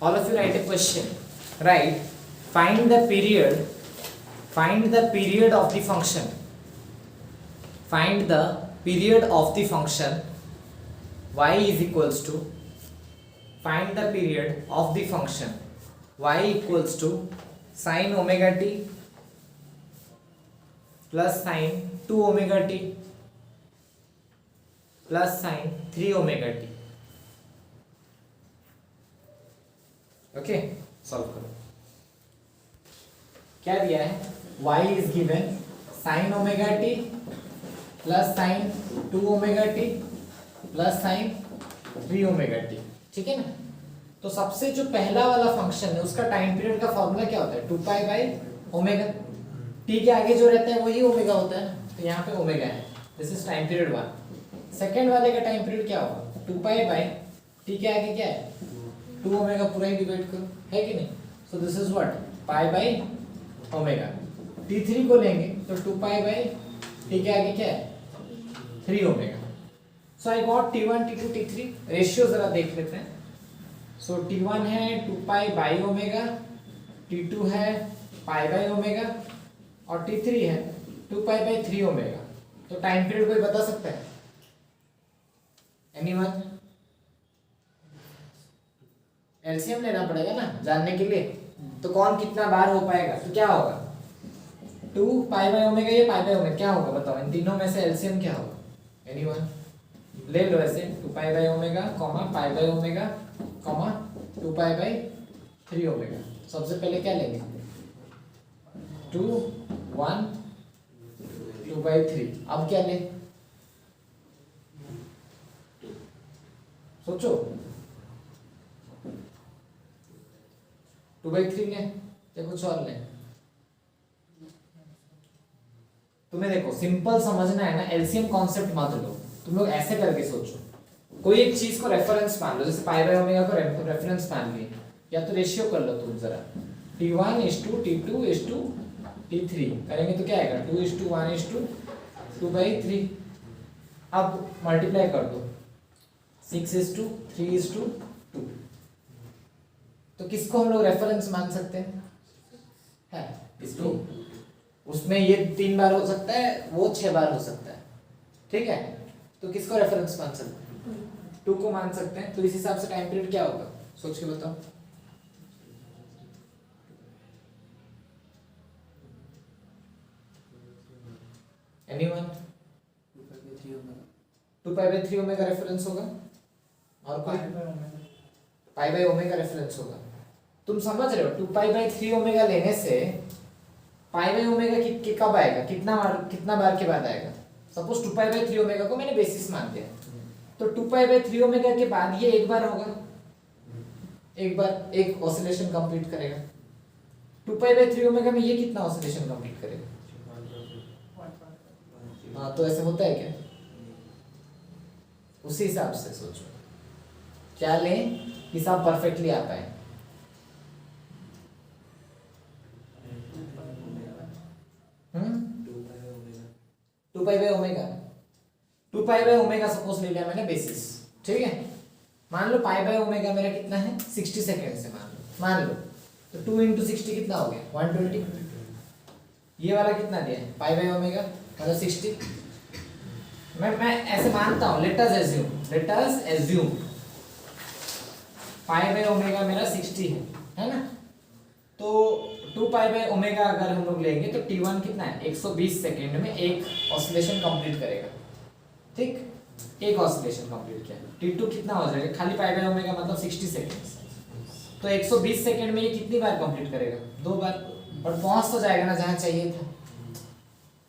all of you write a question. Right, find the period of the function. Find the period of the function y is equals to, find the period of the function y equals to sin omega t plus sin 2 omega t plus sin 3 omega t. Okay, solve करो. क्या दिया है? y is given sin omega t plus sin 2 omega t plus sin 3 omega t. ठीक है ना? तो सबसे जो पहला वाला फंक्शन है उसका टाइम पीरियड का फॉर्मूला क्या होता है? 2 पाई बाई ओमेगा. t के आगे जो रहता है वही ओमेगा होता है, तो यहाँ पे ओमेगा है. This is time period 1. Second वाले का टाइम पीरियड क्या होगा? 2 पाई बाई t के आगे क्या है? 2 ओमेगा पूरा ही डिवाइड करो, है कि नहीं? So this is what? Pi by omega. t3 को लेंगे तो 2 पाई बाई t के आगे क्या है? 3 omega. So I got t1 t2 t3. Ratio जरा देख लेते हैं. सो t1 है 2 पाई बाई ओमेगा, t2 है पाई बाई ओमेगा और t3 है 2 पाई बाई 3 ओमेगा. तो टाइम पीरियड कोई बता सकता है? एनीवन? एलसीएम लेना पड़ेगा ना जानने के लिए. तो कौन कितना बार हो पाएगा? तो क्या होगा? 2 पाई बाई ओमेगा, ये पाई बाई ओमेगा, क्या होगा बताओ? इन तीनों में से एलसीएम क्या होगा? एनीवन? ले लो ऐसे 2 पाई by omega comma pi by omega comma 2 pi by 3 omega. सबसे पहले क्या लेंगे? 2 1 2 बाई 3. अब क्या ले? सोचो. 2 बाई 3 ने या कुछ और ले? तुम्हें देखो सिंपल समझना है ना, एलसीएम कॉन्सेप्ट मत लो. तुम लोग ऐसे करके सोचो. कोई एक चीज को रेफरेंस मान लो, जैसे पाई बाई ओमेगा को रेफरेंस मान लिए, या तो रेशियो कर लो तुम जरा. t1 t2 t3 करेंगे तो क्या आएगा? 2:1:2 2/3. अब मल्टीप्लाई कर दो 6:3:2. तो किसको हम लोग रेफरेंस मान सकते हैं? है इसको. उसमें ये 3 बार हो सकता है, वो 6 बार हो सकता है. ठीक है, तो किसको रेफरेंस मान सकते हैं? 2 को मान सकते हैं. तो इस हिसाब से टाइम पीरियड क्या होगा? सोच के बताओ. Anyone? 2 pi by 3 omega reference होगा. और कोई? पाई बाई ओमेगा रेफरेंस होगा. तुम समझ रहे हो? 2 पाई बाई 3 ओमेगा लेने से पाई बाई ओमेगा कब आएगा? कितना बार के बाद आएगा? सपोज 2 पाई बाई 3 ओमेगा को मैंने बेसिस मान दिया, तो 2 पाई बाई 3 ओमेगा के बाद ये एक बार होगा, एक बार एक ऑसिलेशन कंप्लीट करेगा. 2 पाई बाई 3 ओमेगा में ये कितना ऑसिलेशन कंप्लीट करेगा? हाँ, तो ऐसे होता है क्या? उसी हिसाब से सोचो क्या लें कि सब परफेक्टली आ पाए. Two pi by omega suppose ले लिया मैंने बेसिस. ठीक है, मान लो पाई बाई ओमेगा मेरा कितना है? 60 सेकेंड से मान लो. तो 2 × 60 कितना हो गया? 120. ये वाला कितना दिया है? पाई बाई ओमेगा मतलब 60. मैं ऐसे मानता हूँ. Let us assume pi by omega मेरा 60 है ना. तो 2 पाई बाई ओमेगा अगर हम लोग लेंगे तो t1 कितना है? 120 सेकेंड में एक ऑसिलेशन कंप्लीट करेगा. ठीक, एक ऑसिलेशन कंप्लीट किया. t2 कितना हो जाएगा? खाली पाई बाई ओमेगा मतलब 60 सेकेंड. तो 120 सेकेंड में ये कितनी बार कंप्लीट करेगा? 2 बार. और पहुंच तो जाएगा ना जहां चाहिए था.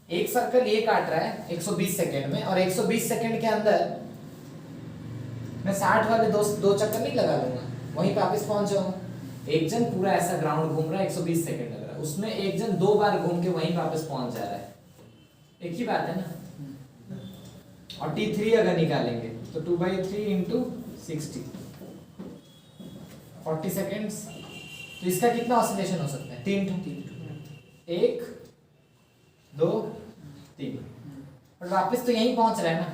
एक सर्कल ये काट रहा है 120 सेकेंड में, और 120 सेकेंड के अंदर मैं 60 वाले दो चक्कर नहीं लगा लूंगा, वहीं पे वापस पहुंच जाऊंगा. एक जन पूरा ऐसा ग्राउंड घूम रहा है, 120 सेकेंड लग रहा है, उसमें एक जन 2 बार घूम के वहीं वापस पहुंच जा रहा है. एक ही बात है ना. और t3 अगर निकालेंगे तो 2/3 × 60 40 सेकेंड्स. तो इसका कितना ऑसिलेशन हो सकता है? 3. 1 2 3. और वापस तो यहीं पहुंच रहा है ना.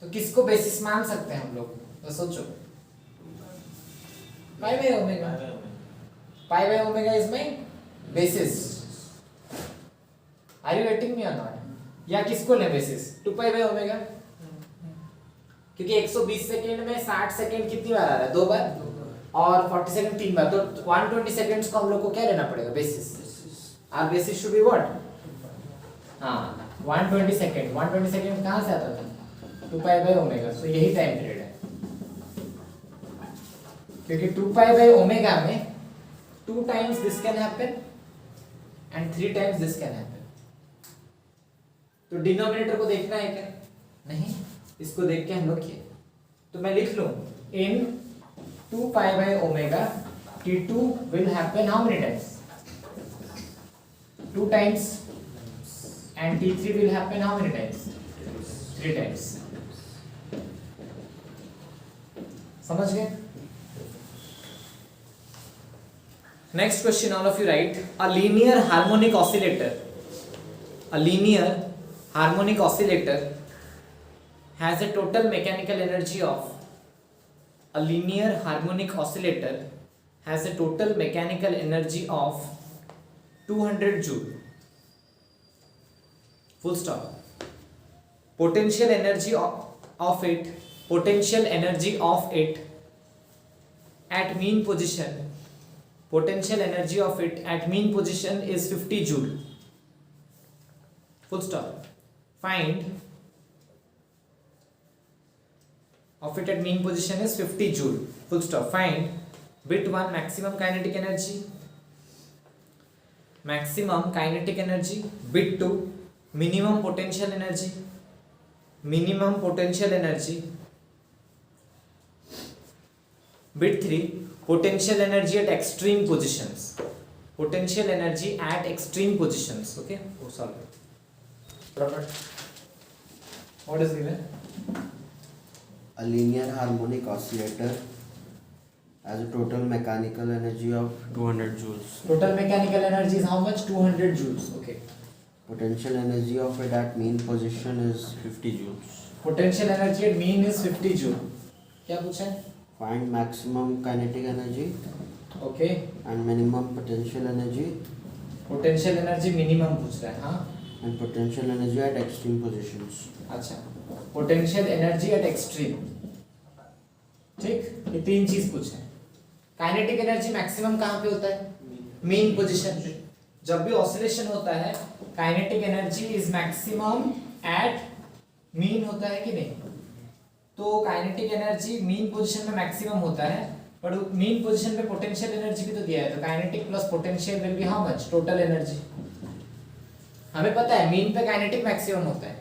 तो किसको बेसिस मान सकते हैं हम लोग? तो सोचो. pi by omega. Pi by omega is my basis. Are you getting me or not? या किसको ले बेसिस? 2 pi by omega. क्योंकि 120 सेकंड में 60 सेकंड कितनी बार आ रहा है? 2 बार और 40 सेकंड 3 बार, तो 120 सेकंड्स को हम लोग को क्या लेना पड़ेगा? Basis. Our basis should be what? हाँ 120 सेकंड. 120 सेकंड कहाँ से आता था? 2 pi by omega. सो यही टाइम पीरियड है, क्योंकि 2 pi by omega में 2 times this can happen and 3 times this can happen. तो डिनोमिनेटर को देखना है क्या? नहीं, इसको देख के हम लोग किए. तो मैं लिख लूं इन 2 pi by omega t2 will happen how many times? 2 times. And t3 will happen how many times? 3 times. समझ गए? Next question, all of you write. A linear harmonic oscillator. A linear harmonic oscillator has a total mechanical energy of. A linear harmonic oscillator has a total mechanical energy of 200 joule. Full stop. Potential energy of it. Potential energy of it at mean position. Potential energy of it at mean position is 50 joule. Full stop. Find of it at mean position is 50 joule. Full stop. Find bit 1 maximum kinetic energy. Maximum kinetic energy. Bit 2 minimum potential energy. Minimum potential energy. Bit 3 potential energy at extreme positions. Potential energy at extreme positions. Okay, oh, solve it. What is given? A linear harmonic oscillator has a total mechanical energy of 200 joules. Total mechanical energy is how much? 200 joules. Okay. Potential energy of it at mean position is 50 joules. Potential energy at mean is 50 joule. क्या पूछा है? Find maximum kinetic energy. Okay. And minimum potential energy. Potential energy minimum पूछ रहा है, हाँ? And potential energy at extreme positions. अच्छा. Potential energy at extreme. ठीक? ये 3 चीज पूछे हैं. Kinetic energy maximum कहाँ पे होता है? Mean position पे. जब भी oscillation होता है, kinetic energy is maximum at mean होता है कि नहीं? तो काइनेटिक एनर्जी मीन पोजीशन में मैक्सिमम होता है, पर मीन पोजीशन पे पोटेंशियल एनर्जी भी तो दिया है, तो kinetic plus potential will be how much? Total energy. हमें पता है मीन पे काइनेटिक मैक्सिमम होता है,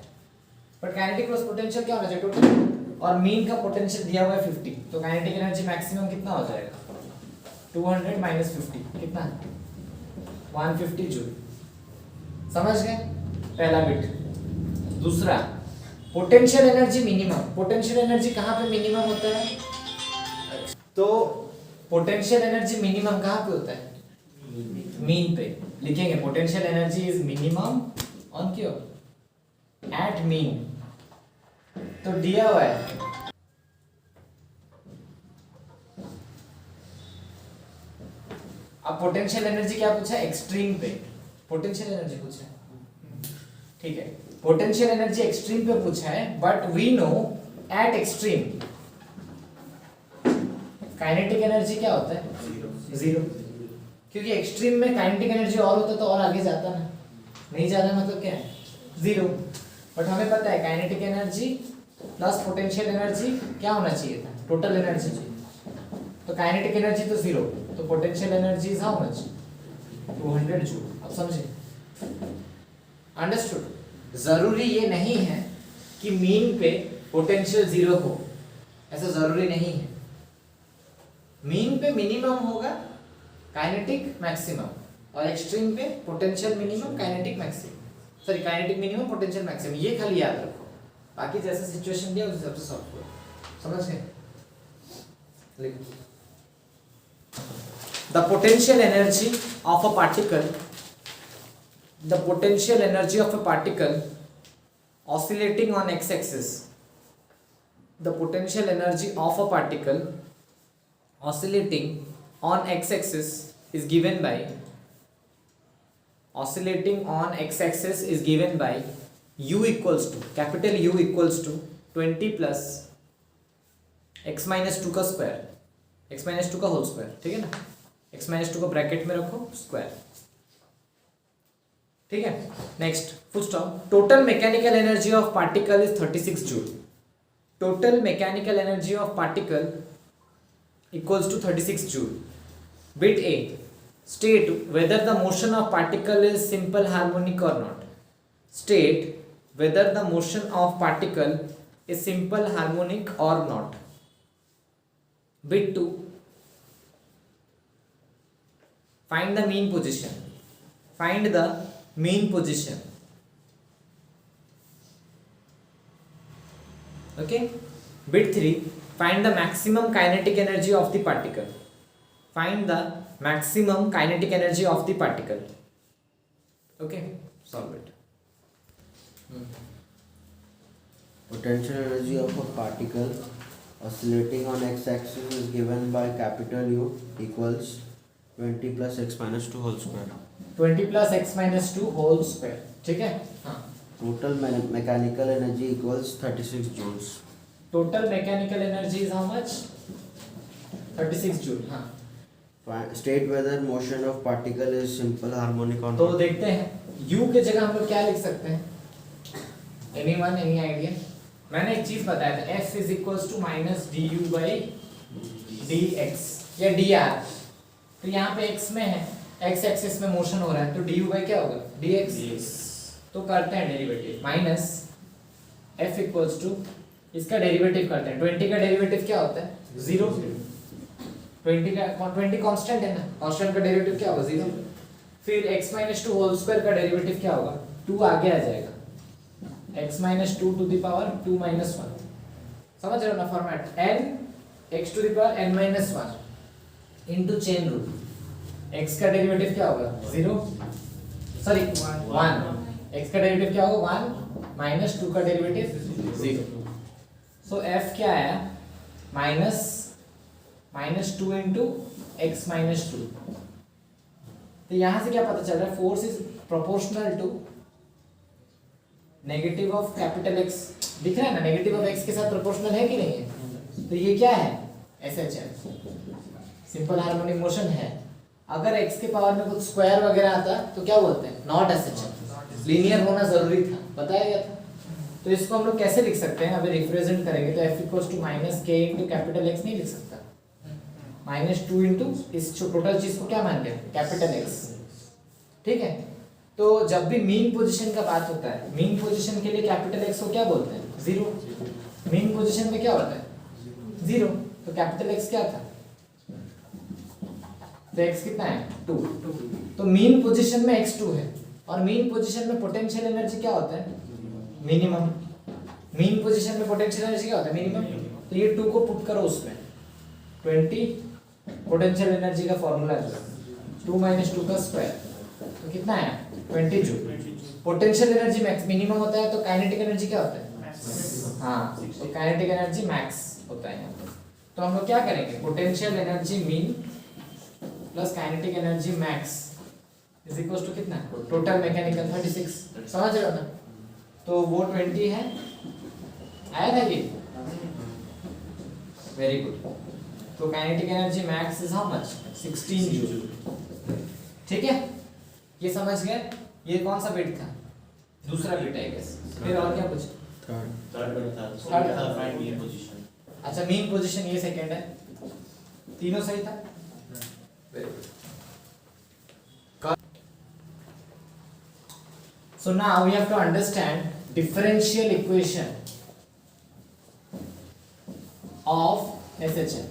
बट काइनेटिक प्लस पोटेंशियल क्या होना चाहिए? टोटल. और मीन का पोटेंशियल दिया हुआ है 50, तो काइनेटिक एनर्जी मैक्सिमम कितना हो जाएगा? 200 माइनस 50 कितना? 150 जूल. समझ गए? पहला बिट. दूसरा potential energy minimum. Potential energy कहाँ पे मिनिमम होता है? तो पोटेंशियल एनर्जी मिनिमम कहाँ पे होता है? मीन पे. लिखेंगे potential energy is minimum on क्यों? At mean. तो दिया हुआ है अब पोटेंशियल एनर्जी क्या पूछा है? एक्सट्रीम पे पोटेंशियल एनर्जी पूछा है. ठीक है, पोटेंशियल एनर्जी एक्सट्रीम पे पूछा है, but we know at extreme kinetic energy क्या होता है? जीरो. क्योंकि एक्सट्रीम में काइनेटिक एनर्जी और होता तो और आगे जाता ना, नहीं जा रहा मतलब क्या है? जीरो. बट हमें पता है kinetic energy plus potential energy क्या होना चाहिए था? Total energy. तो काइनेटिक एनर्जी तो जीरो, तो potential energy is how much? 200 joule. अब समझे? अंडरस्टूड? जरूरी ये नहीं है कि मीन पे पोटेंशियल जीरो हो, ऐसा जरूरी नहीं है. मीन पे मिनिमम होगा, काइनेटिक मैक्सिमम, और एक्सट्रीम पे potential minimum, kinetic maximum. Sorry, kinetic minimum, potential maximum. ये खाली याद रखो, बाकी जैसे सिचुएशन दिया उस हिसाब से सॉल्व करो. समझ गए? लिखो. The potential energy of a particle, the potential energy of a particle oscillating on x-axis, the potential energy of a particle oscillating on x-axis is given by u equals to capital U equals to 20 plus x minus 2 का square, x minus 2 का whole square, ठीक है ना, x minus 2 को bracket में रखो square, ठीक है। Next full stop. Total mechanical energy of particle is 36 joule. Total mechanical energy of particle equals to 36 joule. Bit a, state whether the motion of particle is simple harmonic or not. State whether the motion of particle is simple harmonic or not. Bit 2, find the mean position. Find the mean position. Okay. Bit 3, find the maximum kinetic energy of the particle. Find the maximum kinetic energy of the particle. Okay, solve it. Potential energy of a particle oscillating on x-axis is given by capital U equals 20 plus x minus 2 whole square. 20 plus x minus 2 whole square. ठीक है। हाँ। Total mechanical energy equals 36 joules. Total mechanical energy is how much? 36 joule. हाँ। State whether motion of particle is simple harmonic or not. तो देखते हैं u के जगह हम लोग क्या लिख सकते हैं? Anyone, any idea? मैंने एक चीज बताया था, f is equals to minus du by dx या dr। तो यहाँ पे x में है, x एक्सिस में मोशन हो रहा है, तो du by क्या होगा? dx। तो करते हैं derivative, minus f equals to, इसका डेरिवेटिव करते हैं, 20 का डेरिवेटिव क्या होता है? 0। 20 कांस्टेंट है ना, कांस्टेंट का डेरिवेटिव क्या होगा? 0। फिर x minus 2 होल स्क्वायर का डेरिवेटिव क्या होगा? 2 आगे आ जाएगा, x minus 2 to the power 2 minus 1। समझ रहे हो ना format? n x to the power n minus 1 into chain rule. x का डेरिवेटिव क्या होगा? 0, सॉरी 1। x का डेरिवेटिव क्या होगा? 1 minus 2 का डेरिवेटिव 0। सो f क्या आया? Minus 2 into x minus 2। तो यहां से क्या पता चल रहा है? Force is proportional to negative of capital x. दिख रहा है ना, नेगेटिव ऑफ एक्स के साथ प्रोपोर्शनल है कि नहीं है? तो ये क्या है? SHM, सिंपल हार्मोनिक मोशन है। अगर एक्स के पावर में कुछ स्क्वायर वगैरह आता तो क्या बोलते हैं? नॉट SHM, लीनियर होना जरूरी था, बताया गया था। तो इसको हम लोग कैसे लिख सकते हैं? अभी रिप्रेजेंट करेंगे तो f इक्वल्स टू माइनस के इंटू कैपिटल एक्स नहीं लिख सकता, माइनस 2 इंटू इस टोटल चीज को क्या मान लिया? कैपिटल एक्स, ठीक है। तो जब भी मीन पोजीशन का बात होता है, मीन पोजीशन के लिए कैपिटल एक्स को क्या बोलते हैं? 0। मीन पोजीशन में क्या होता है? 0। तो कैपिटल एक्स क्या था? तो एक्स कितना है? 2। तो मीन पोजीशन में x2 है, और मीन पोजीशन में पोटेंशियल एनर्जी क्या होता है? मिनिमम। मीन पोजीशन में पोटेंशियल एनर्जी क्या होता है? मिनिमम। तो ये 2 को पुट करो उसमें, 20 पोटेंशियल एनर्जी का फॉर्मूला है 2 minus 2 का स्क्वायर, तो कितना है? 20 joule. Potential energy max minimum होता है, तो काइनेटिक एनर्जी क्या होता है? हाँ, तो काइनेटिक एनर्जी मैक्स होता है यहाँ पे। तो हम लोग क्या करेंगे? Potential energy mean plus kinetic energy max is equal to कितना? Total mechanical 36। समझ रहे हो ना? तो वो 20 है, आया ना ये? Very good. तो kinetic energy max is how much? 16 joule. ठीक है, ये समझ गए? ये कौन सा बिट था? दूसरा बिट है गेस। फिर और क्या पूछा? थर्ड था फाइंड मीन पोजीशन। अच्छा, मीन पोजीशन ये सेकंड है। तीनों सही था, very good. So now we have to understand differential equation of SHM.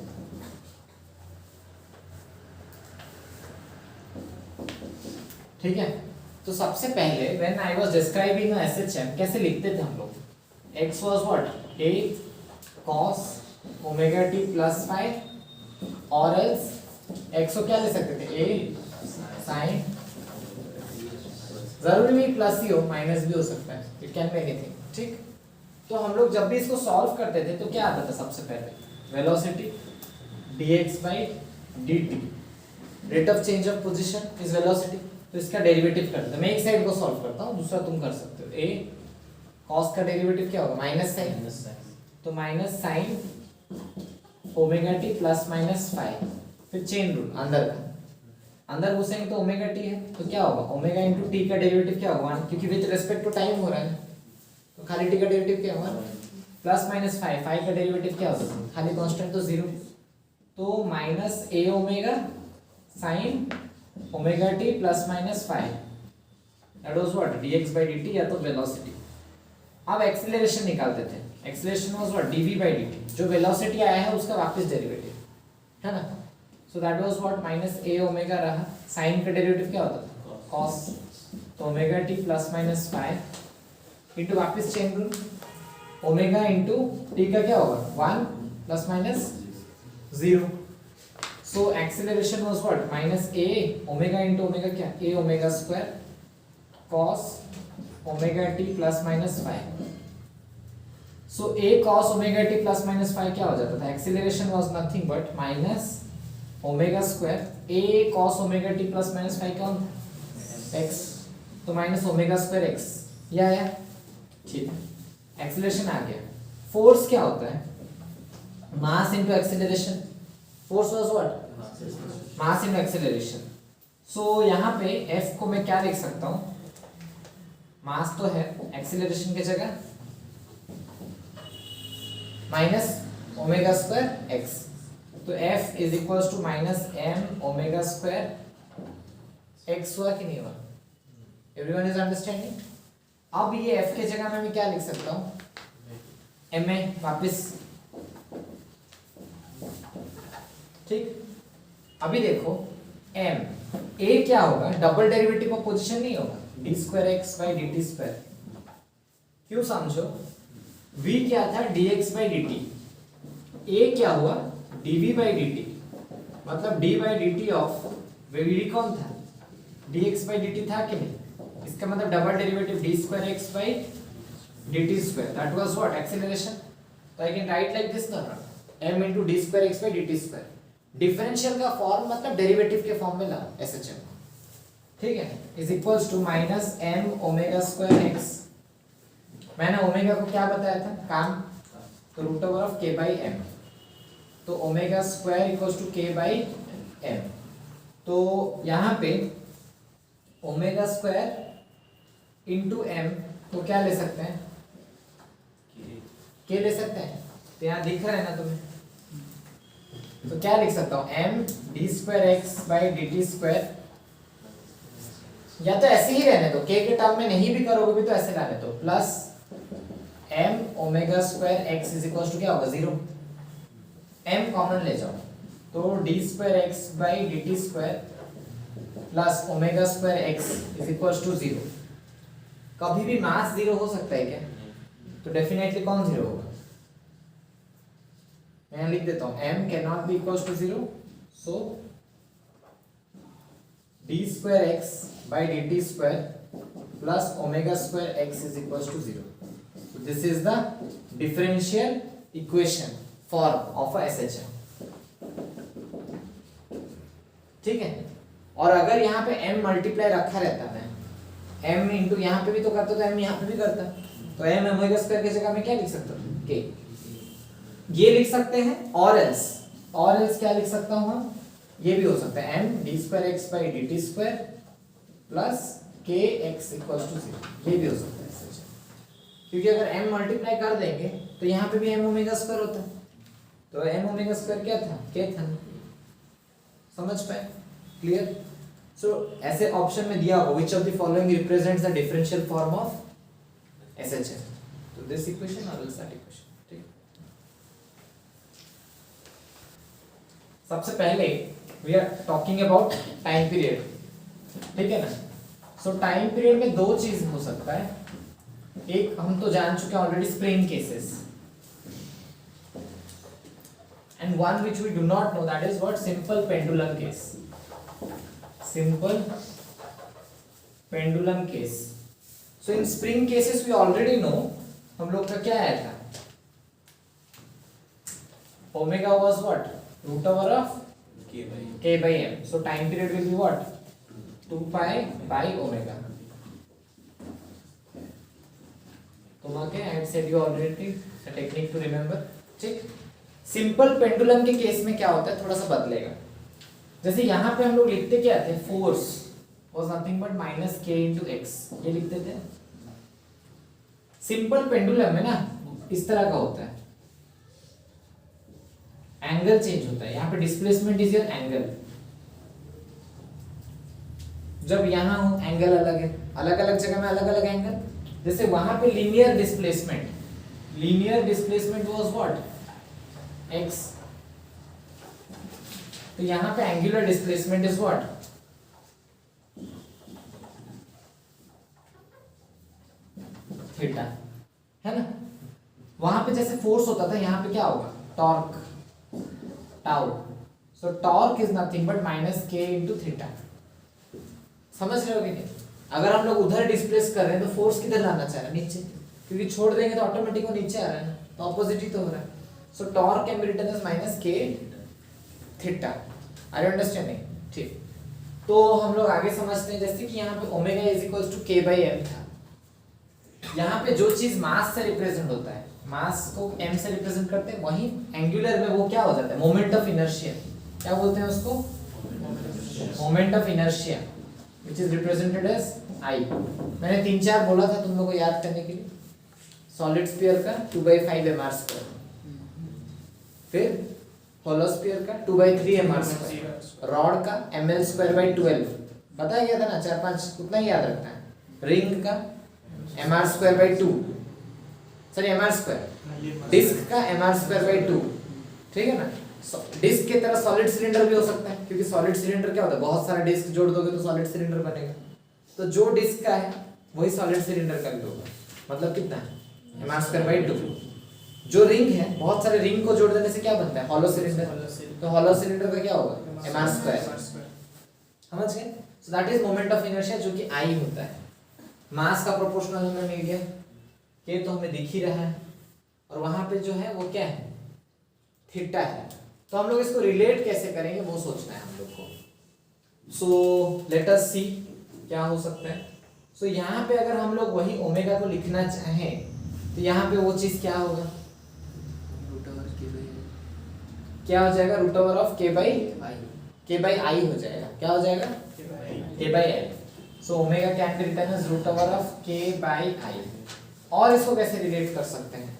ठीक है, तो सबसे पहले when I was describing a SHM कैसे लिखते थे हम लोग? X was what? A cos omega t plus phi, और else x को क्या ले सकते थे? A sin, जरूरी नहीं प्लस ही हो, माइनस भी हो सकता है, इट कैन बी एनीथिंग। ठीक, तो हम लोग जब भी इसको सॉल्व करते थे तो क्या आता था? सबसे पहले velocity dx by dt, rate of change of position is velocity. तो इसका डेरिवेटिव करते हैं, मैं एक साइड को सॉल्व करता हूँ, दूसरा तुम कर सकते हो। a cos का डेरिवेटिव क्या होगा, माइनस साइन, Minus sign. तो minus sine omega T plus minus five, फिर चेन रूल अंदर का, अंदर घुसेंगे तो ओमेगा टी है, तो क्या होगा ओमेगा इंटू टी का डेरिवेटिव क्या होगा 1, क्योंकि विद रिस्पेक्ट टू टाइम हो रहा है, तो खाली टी का डेरिवेटिव क्या होगा प्लस माइनस फाइव, फाइव का डेरिवेटिव क्या होगा खाली कांस्टेंट तो जीरो, तो minus A omega sine omega T plus minus five, that was what dx by dt या तो वेलोसिटी। अब एक्सीलरेशन निकालते थे, acceleration was what dv by dt, जो वेलोसिटी आया है उसका वापस डेरिवेटिव है ना, so that was what minus a omega रहा, साइन का डेरिवेटिव क्या होता था cos, तो omega T plus minus five into वापस chain rule, omega into T का क्या होगा 1 plus minus 0, so acceleration was what minus a omega into omega क्या a omega square cos omega T plus minus 5, so a cos omega T plus minus 5 क्या हो जाता था, acceleration was nothing but minus omega square a cos omega T plus minus 5 का x, तो minus omega square x, या ठीक है, acceleration आ गया। फोर्स क्या होता है, mass into acceleration, force was what mass into acceleration, so यहाँ पे f को मैं क्या लिख सकता हूँ, मास तो है, एक्सीलरेशन की जगह माइनस ओमेगा स्क्वायर एक्स, तो f is equals to minus m omega square x हुआ कि नहीं हुआ, एवरीवन इज अंडरस्टैंडिंग। अब ये f के जगह में मैं क्या लिख सकता हूँ ma वापस, ठीक। अभी देखो m a क्या होगा, डबल डेरिवेटिव ऑफ पोजीशन नहीं होगा, d square x by d t square, क्यों समझो, v क्या था dx बाई dt, a क्या हुआ dv बाई dt, मतलब d by dt of v कौन था dx बाई dt था कि नहीं, इसका मतलब double derivative d square x by dt square, that was what acceleration, तो I can write like this ना m into d square x by dt square, differential का फॉर्म मतलब डेरिवेटिव के फॉर्म में ला SHM, ठीक है, is equals to minus m omega square x, मैंने ओमेगा को क्या बताया था काम, तो root over of k by m, तो omega square equals to k by m, तो यहाँ पे ओमेगा स्क्वायर इंटू m को क्या ले सकते हैं k ले सकते हैं, तो यहाँ दिख रहा है ना तुम्हें, तो क्या लिख सकता हूँ m d square x by d t square, या तो ऐसे ही रहने दो, k के टर्म में नहीं भी करोगे भी तो ऐसे लाने दो, plus m omega square x is equal to क्या होगा 0, m कॉमन ले जाओ, तो d square x by d t square plus omega square x is equal to 0, कभी भी मास 0 हो सकता है क्या, तो डेफिनेटली कौन 0 होगा, मैं लिख देता हूँ m can not be equal to 0, so d square x by d t square plus omega square x is equal to 0, so this is the differential equation form of a SHM, ठीक है। और अगर यहाँ पे m multiply रखा रहता है, m into यहाँ पे भी तो करता, तो m यहाँ पे भी करता, तो m ओमेगा स्क्वायर की जगह में क्या लिख सकता हूँ k, ये लिख सकते हैं, और एल्स क्या लिख सकता हूँ हम, ये भी हो सकता है m d square x by d t square plus k x equal to 0, ये भी हो सकता है SHM, क्योंकि अगर m मल्टीप्लाई कर देंगे तो यहाँ पे भी m ओमेगा स्क्वायर होता है, तो m ओमेगा स्क्वायर क्या था k था, समझ पाए, क्लियर। सो ऐसे ऑप्शन में दिया होगा, which of the following represents the differential form of SHM, तो दिस इक्वेशन और दैट इक्वेशन, ठीक। सबसे पहले we are talking about time period, ठीक है ना। सो टाइम पीरियड में दो चीज हो सकता है, एक हम तो जान चुके हैं already spring cases, and one which we do not know, that is what simple pendulum case, simple pendulum case. So in spring cases we already know, हम लोग का क्या आया था, omega was what root over of k by m. So time period will be what? 2 pi by omega. तो okay, I had said you already a technique to remember. ठीक. Simple pendulum के case में क्या होता है, थोड़ा सा बदलेगा. जैसे यहाँ पे हम लोग लिखते क्या थे, force was nothing but minus k into x, ये लिखते थे. सिंपल पेंडुलम में ना इस तरह का होता है, एंगल चेंज होता है. यहाँ पे डिस्प्लेसमेंट इज योर एंगल. जब यहाँ हो एंगल अलग है, अलग अलग जगह में अलग अलग एंगल. जैसे वहां पे linear displacement was what, x. तो यहाँ पे angular displacement is what, theta, है ना. वहां पे जैसे फोर्स होता था, यहाँ पे क्या होगा, torque, tau. So torque is nothing but minus के इंटू थीटा. समझ रहे हो कि नहीं. अगर हम लोग उधर डिस्प्लेस कर रहे हैं तो फोर्स किधर लाना चाह रहे हैं, नीचे, क्योंकि छोड़ देंगे तो ऑटोमेटिक वो नीचे आ रहा है ना, तो ऑपोजिट ही तो हो रहा है. So torque can be written as minus k theta. Are you understanding. ठीक. तो हम लोग आगे समझते हैं. जैसे कि यहाँ पे omega is equals to k by m था. यहाँ पे जो चीज मास से रिप्रेजेंट होता है, मास को m से रिप्रेजेंट करते हैं, वहीं एंगुलर में वो क्या हो जाता है, मोमेंट ऑफ इनर्शिया. क्या बोलते हैं उसको, moment of inertia, which is represented as I. मैंने 3-4 बोला था तुम लोगों को याद करने के लिए. सॉलिड स्फीयर का 2/5 mr स्क्वायर, फिर होलो स्फीयर का 2/3 mr स्क्वायर, रॉड का ml स्क्वायर बाई 12. बताया गया था ना, 4-5 उतना ही याद रखना है. रिंग का mr square by 2, sorry mr square. Disc का mr स्क्वायर बाई 2. ठीक है ना. डिस्क की तरह सॉलिड सिलेंडर भी हो सकता है, क्योंकि सॉलिड सिलेंडर क्या होता है, बहुत सारा डिस्क जोड़ दोगे तो सॉलिड सिलेंडर बनेगा. तो जो डिस्क का है वही सॉलिड सिलेंडर का भी होगा. मतलब कितना, mr स्क्वायर बाई 2. जो रिंग है, बहुत सारे रिंग को जोड़ देने से क्या बनता है, हॉलो सिलेंडर. तो हॉलो सिलेंडर का क्या होगा, mr स्क्वायर. समझ गए. So that is moment of inertia, जो कि I होता है. मास का प्रोपोर्शनल हमने ले लिया, के तो हमें दिख ही रहा है, और वहां पे जो है वो क्या है, थीटा है. तो हम लोग इसको रिलेट कैसे करेंगे वो सोचना है हम लोग को. सो लेट अस सी क्या हो सकता है. सो यहाँ पे अगर हम लोग वही ओमेगा को लिखना चाहें तो यहाँ पे वो चीज क्या होगा, क्या हो जाएगा, root over of k by I हो जाएगा. क्या हो जाएगा, k by I. So omega can be written as root over of k by I. और इसको कैसे रिलेट कर सकते हैं,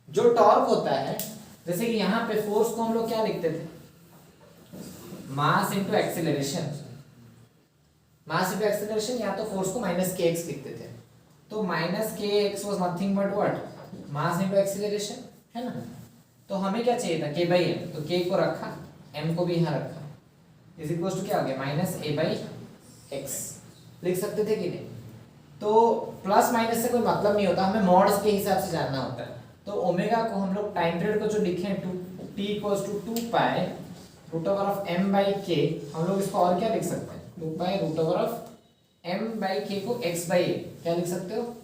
जो टॉर्क होता है, जैसे कि यहाँ पे फोर्स को हम लोग क्या लिखते थे, mass into acceleration. Mass into acceleration, या तो फोर्स को माइनस के एक्स लिखते थे. तो माइनस के x was nothing but what, mass into acceleration, है ना. तो हमें क्या चाहिए था, के बाई एम. तो के को रखा, एम को भी यहाँ रखा, इज इक्वल टू क्या हो गया, माइनस ए बाई एक्स. लिख सकते थे कि नहीं. तो प्लस माइनस से कोई मतलब नहीं होता, हमें मॉड्स के हिसाब से जानना होता है. तो ओमेगा को हम लोग टाइम पीरियड को जो लिखे हैं, t equals to 2 pi root over of m by k. हम लोग इसको और क्या लिख सकते हैं, 2 pi root over of m by k को x बाई a. क्या लिख सकते हो,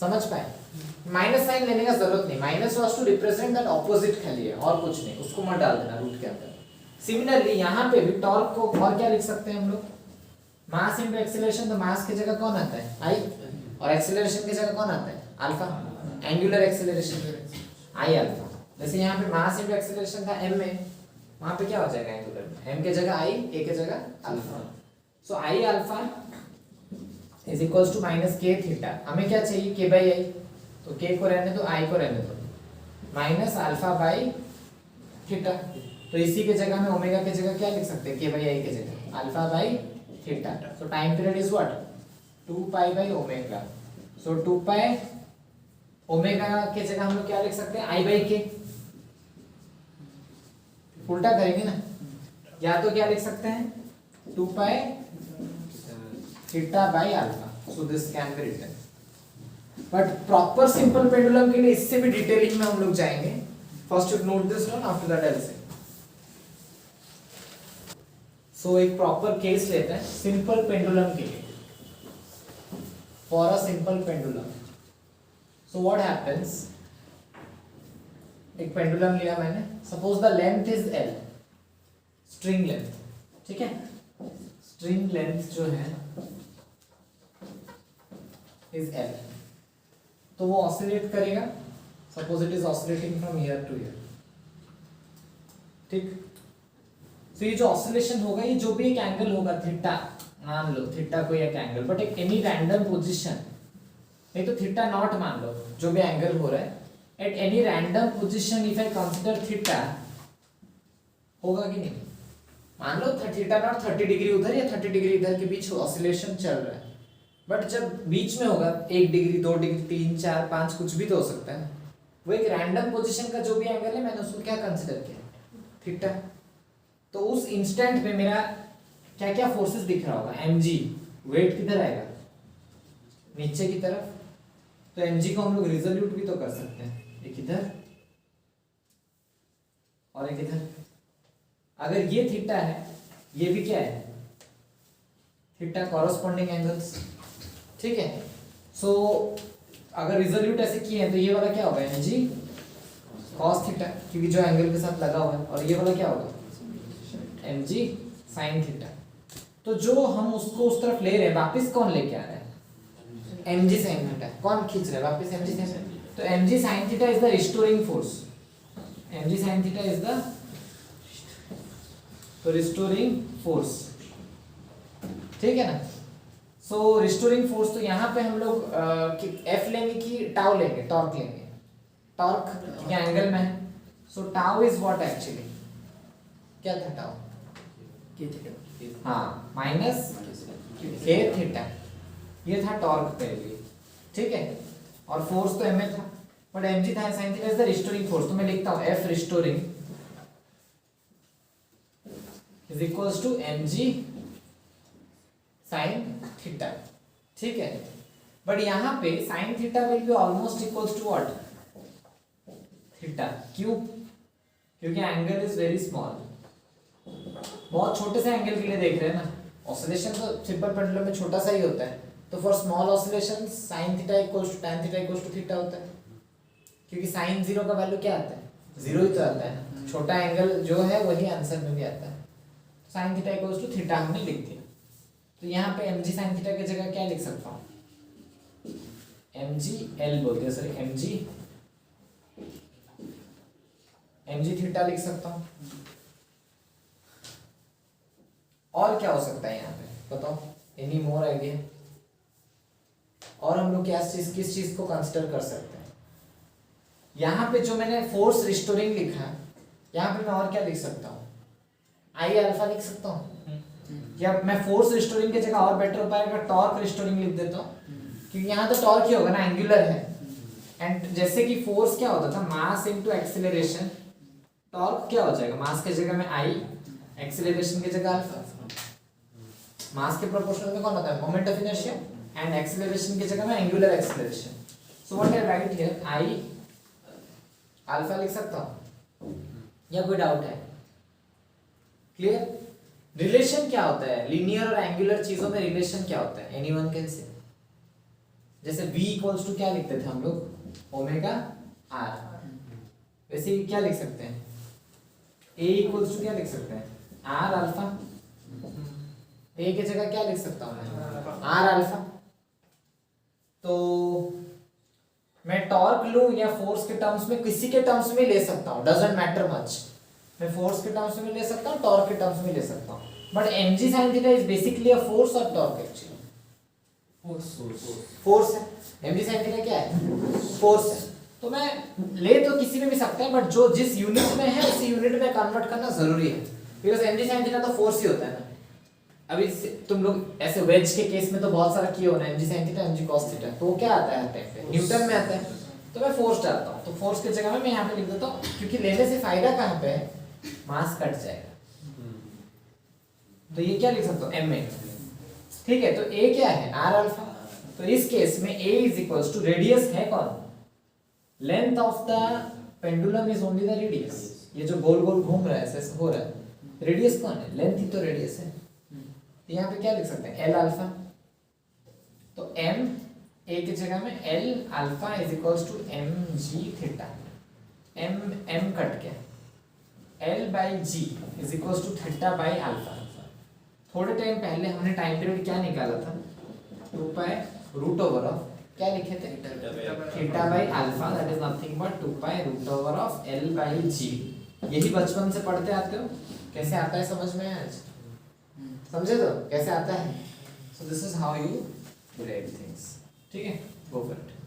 समझ पाए. माइनस साइन लेने का जरूरत नहीं, minus was to represent that opposite खाली है, और कुछ नहीं, उसको मत डाल देना रूट के अंदर. सिमिलरली यहाँ पे भी टॉर्क को और क्या लिख सकते हैं हम लोग, मास इनटू एक्सीलरेशन. तो मास की जगह कौन आता है, I, और एक्सीलरेशन की जगह कौन आता है, alpha. Angular acceleration I alpha. जैसे यहाँ पे मास इनटू एक्सीलरेशन था m में, वहां पे क्या हो जाएगा, एंगुलर में m की जगह I, a की जगह alpha. So I alpha is equals to minus k theta. हमें क्या चाहिए, k बाई आई. तो k को रहने दो, I को रहने दो, माइनस अल्फा बाई थीटा. तो इसी के जगह में ओमेगा की जगह क्या लिख सकते हैं, k बाई आई की जगह alpha by theta. So time period is what, 2 pi by omega. So 2 pi omega के जगह हम लोग क्या लिख सकते हैं, I बाई के. उल्टा करेंगे ना, या तो क्या लिख सकते हैं, 2 pi theta by alpha. So this can be written. But proper simple pendulum के लिए इससे भी डिटेलिंग में हम लोग जाएंगे. First you note this one, after that I will say. So एक प्रॉपर केस लेते हैं सिंपल पेंडुलम के लिए. For a simple pendulum, so what happens, एक पेंडुलम लिया मैंने, suppose the length is L, string length, ठीक है, स्ट्रिंग लेंथ जो है इज एल, तो वो ऑसिलेट करेगा, suppose it is oscillating from year two year, ठीक। तो ये जो ऑसिलेशन होगा, ये जो भी एक एंगल होगा थीटा, मान लो थीटा कोई एक एंगल, बट एक एनी रैंडम पोजीशन, नहीं तो थीटा नॉट मान लो, जो भी एंगल हो रहा है at any random position, if I consider theta, होगा कि नहीं, मान लो थीटा नॉट 30 डिग्री उधर या 30 डिग्री इधर के बीच ऑसिलेशन चल रहा है, बट जब बीच में होगा 1 डिग्री 2 डिग्री 3 4 5 कुछ भी तो हो सकता है, वो एक रैंडम पोजीशन का जो भी एंगल है मैंने उसको क्या कंसीडर किया, थीटा। तो उस इंस्टेंट में मेरा क्या क्या फोर्सेस दिख रहा होगा, mg, वेट किधर आएगा, नीचे की तरफ, तो mg को हम लोग रिजोल्यूट भी तो कर सकते हैं, एक इधर और एक इधर। अगर ये थीटा है, ये भी क्या है, थीटा, कॉरस्पॉन्डिंग एंगल्स, ठीक है। सो अगर रिजोल्यूट ऐसे किए हैं तो ये वाला क्या होगा, mg cos थीटा, क्योंकि जो एंगल के साथ लगा हुआ है, और ये वाला क्या होगा, mg sin थीटा। तो जो हम उसको उस तरफ ले रहे हैं, वापस कौन लेके आ रहा है, mg sin थीटा, कौन खींच रहा है वापस, mg sin। तो mg sin theta is the restoring force, mg sin theta is the restoring force, ठीक है ना। सो रिस्टोरिंग फोर्स, तो यहाँ पे हम लोग एफ लेंगे कि टाउ लेंगे, टॉर्क लेंगे, टॉर्क ये एंगल में है, सो टाउ इज व्हाट एक्चुअली, क्या था टाउ, हाँ, माइनस के थीटा, ये था टॉर्क पे भी, ठीक है, और फोर्स तो एम ए था, बट mg था sin theta is the restoring force, तो मैं लिखता हूँ f restoring is equals to mg sin theta, ठीक है। बट यहाँ पे sin theta will be almost equals to what, theta, क्यों, क्योंकि एंगल इज वेरी स्मॉल, बहुत छोटे से एंगल के लिए देख रहे हैं ना, ऑसिलेशन तो सिंपल पेंडुलम में छोटा सा ही होता है, तो for small oscillation sin theta equals to tan theta equals to theta होता है, क्योंकि sin 0 का वैल्यू क्या आता है, 0 ही तो आता है ना, छोटा एंगल जो है वही आंसर में भी आता है, sin theta equals to theta हमने लिख दिया। तो यहाँ पे mg sin थीटा की जगह क्या लिख सकता हूँ, mg l बोलते हैं, सॉरी mg थीटा लिख सकता हूँ। और क्या हो सकता है यहाँ पे बताओ, एनी मोर आइडिया, और हम लोग किस चीज को कंसिडर कर सकते हैं। यहाँ पे जो मैंने फोर्स रिस्टोरिंग लिखा है, यहाँ पे मैं और क्या लिख सकता हूँ, आई अल्फा लिख सकता हूँ, या मैं फोर्स रिस्टोरिंग की जगह और बेटर हो पाएगा टॉर्क रिस्टोरिंग लिख देता हूँ, क्योंकि यहाँ तो टॉर्क ही होगा ना, एंगुलर है, एंड जैसे कि फोर्स क्या होता था, मास इनटू एक्सेलरेशन, टॉर्क क्या हो जाएगा, मास की जगह में आई, एक्सेलरेशन की जगह अल्फा, मास के प्रोपोर्शनल में कौन होता है, moment of inertia, and acceleration की जगह में angular acceleration. So what I right here, I alpha लिख सकता हूँ, या कोई डाउट है, क्लियर। रिलेशन क्या होता है, लीनियर और एंगुलर चीजों में रिलेशन क्या होता है, एनीवन कैन से, जैसे v इक्वल्स टू क्या लिखते थे हम लोग, ओमेगा r, वैसे ही क्या लिख सकते हैं, a इक्वल्स टू क्या लिख सकते हैं, r अल्फा, a की जगह क्या लिख सकता हूँ मैं, r अल्फा। तो मैं टॉर्क लूं या फोर्स के टर्म्स में, किसी के टर्म्स में ले सकता हूँ, डजंट मैटर मच, मैं फोर्स के टर्म्स में ले सकता हूँ, टॉर्क के टर्म्स में ले सकता हूँ, but mg sin theta is basically a force और टॉर्क एक्चुअली फोर्स है, mg sin थीटा क्या है, फोर्स है। तो मैं ले तो किसी में भी सकता है, बट जो जिस यूनिट में है उसी यूनिट में कन्वर्ट करना जरूरी है, बिकॉज mg sin थीटा तो फोर्स ही होता है ना। अभी तुम लोग ऐसे वेज के केस में तो बहुत सारा किए होना, mg sin theta mg cos theta, तो क्या आता है हर टाइम पे, न्यूटन में आता है, तो मैं फोर्स डालता हूँ, तो फोर्स की जगह में मैं यहाँ पे लिख देता हूँ, क्योंकि लेने से फायदा कहाँ पे है, मास कट जाएगा, तो ये क्या लिख सकता हूँ, ma, ठीक है। तो a क्या है, r अल्फा, तो इस केस में a is equals to radius है कौन, length of the pendulum is only the radius, ये जो गोल गोल घूम रहा है ऐसे हो रहा है, रेडियस कौन है, लेंथ ही तो रेडियस है, तो यहाँ पे क्या लिख सकते हैं, l अल्फा, तो m a की जगह में l alpha is equals to mg theta, M cut के L by G is equal to theta by alpha. थोड़े टाइम पहले हमने टाइम पीरियड क्या निकाला था, 2 पाई रूट ओवर ऑफ क्या लिखे थे, theta by alpha, that is nothing but 2 pi root over of L by G. यही बचपन से पढ़ते आते हो, कैसे आता है समझ में आज, समझे तो कैसे आता है। So this is how you derive things, ठीक है, गो फॉर इट।